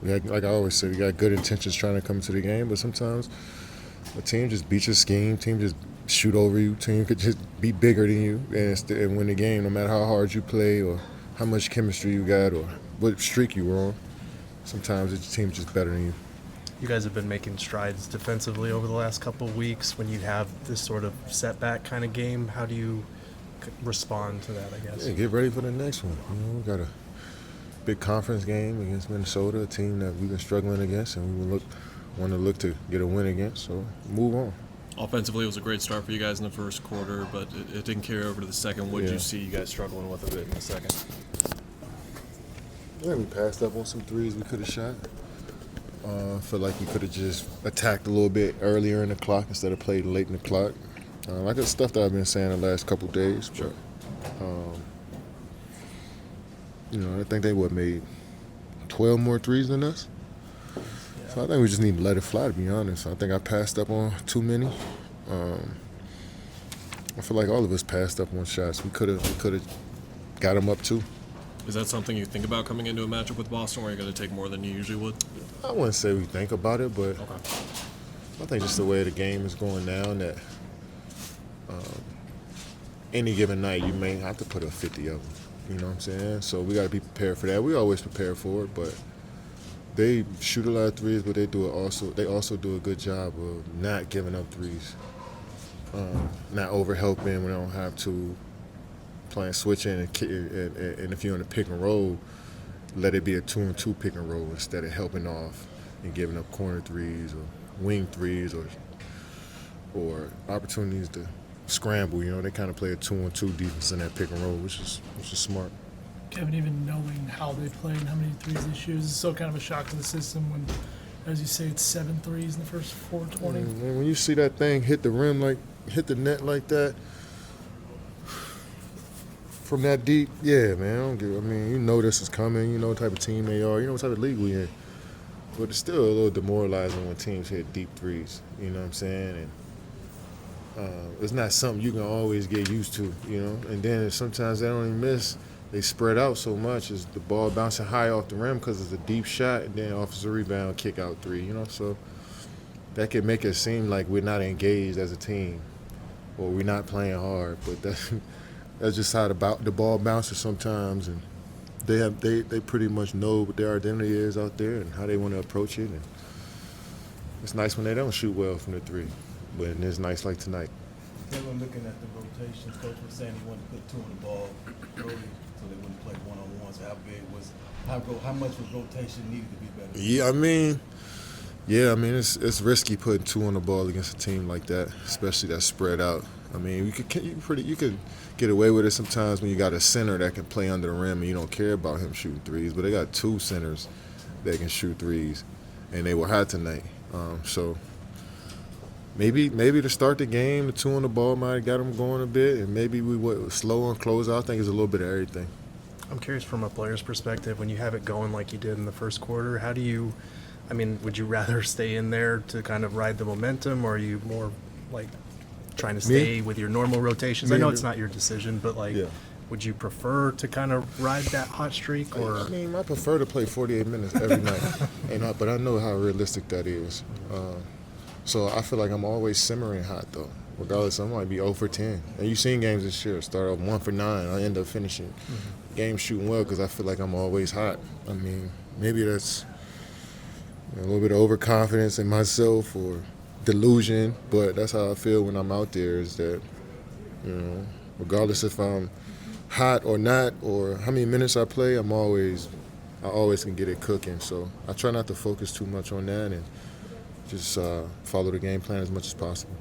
Like I always say, we got good intentions trying to come to the game, but sometimes a team just beats your scheme. Team just shoot over you. Team could just be bigger than you and win the game, no matter how hard you play or how much chemistry you got or what streak you were on. Sometimes the team's just better than you. You guys have been making strides defensively over the last couple of weeks. When you have this sort of setback kind of game, how do you respond to that, I guess? Yeah, get ready for the next one. We got a big conference game against Minnesota, a team that we've been struggling against, and we want to look to get a win against. So move on. Offensively, it was a great start for you guys in the first quarter, but it didn't carry over to the second. What did you see you guys struggling with a bit in the second? Yeah, we passed up on some threes we could have shot. Feel like we could have just attacked a little bit earlier in the clock instead of played late in the clock. Like the stuff that I've been saying the last couple of days. Sure. But, I think they made 12 more threes than us. Yeah. So I think we just need to let it fly, to be honest. I think I passed up on too many. I feel like all of us passed up on shots. We could have got them up too. Is that something you think about coming into a matchup with Boston where you're going to take more than you usually would? I wouldn't say we think about it, but Okay. I think just the way the game is going down that any given night you may have to put up 50 of them. You know what I'm saying? So we got to be prepared for that. We always prepare for it, but they shoot a lot of threes, but they also do a good job of not giving up threes, not overhelping when they don't have to, playing switching, and if you're in a pick and roll, let it be a 2-on-2 pick and roll instead of helping off and giving up corner threes or wing threes or opportunities to scramble. They kind of play a 2-on-2 defense in that pick and roll, which is smart. Kevin, even knowing how they play and how many threes they shoot is still kind of a shock to the system when, as you say, it's 7 threes in the first 4:20. And when you see that thing hit the rim hit the net like that from that deep, yeah, man. You know this is coming. You know what type of team they are. You know what type of league we in. But it's still a little demoralizing when teams hit deep threes. You know what I'm saying? And it's not something you can always get used to. And then sometimes they don't even miss. They spread out so much as the ball bouncing high off the rim because it's a deep shot, and then offensive rebound, kick out three. So that can make it seem like we're not engaged as a team or we're not playing hard. But that's just how the ball bounces sometimes, and they pretty much know what their identity is out there and how they want to approach it. And it's nice when they don't shoot well from the three, but it's nice like tonight. When looking at the rotations, Coach was saying he wanted to put two on the ball early so they wouldn't play one-on-one. So how much was rotation needed to be better? It's risky putting two on the ball against a team like that, especially that's spread out. You could get away with it sometimes when you got a center that can play under the rim and you don't care about him shooting threes. But they got two centers that can shoot threes, and they were hot tonight. So maybe to start the game, the two on the ball might have got them going a bit, and maybe we were slow on closeout. I think it's a little bit of everything. I'm curious from a player's perspective, when you have it going like you did in the first quarter, how do you – would you rather stay in there to kind of ride the momentum, or are you more like trying to stay with your normal rotations? I know it's not your decision, but would you prefer to kind of ride that hot streak? Or I prefer to play 48 minutes every night, but I know how realistic that is. So I feel like I'm always simmering hot, though. Regardless, I might be 0 for 10. And you've seen games this year. Start off 1 for 9. I end up finishing games shooting well because I feel like I'm always hot. Maybe that's a little bit of overconfidence in myself or delusion, but that's how I feel when I'm out there, is that, regardless if I'm hot or not or how many minutes I play, I always can get it cooking. So I try not to focus too much on that and just follow the game plan as much as possible.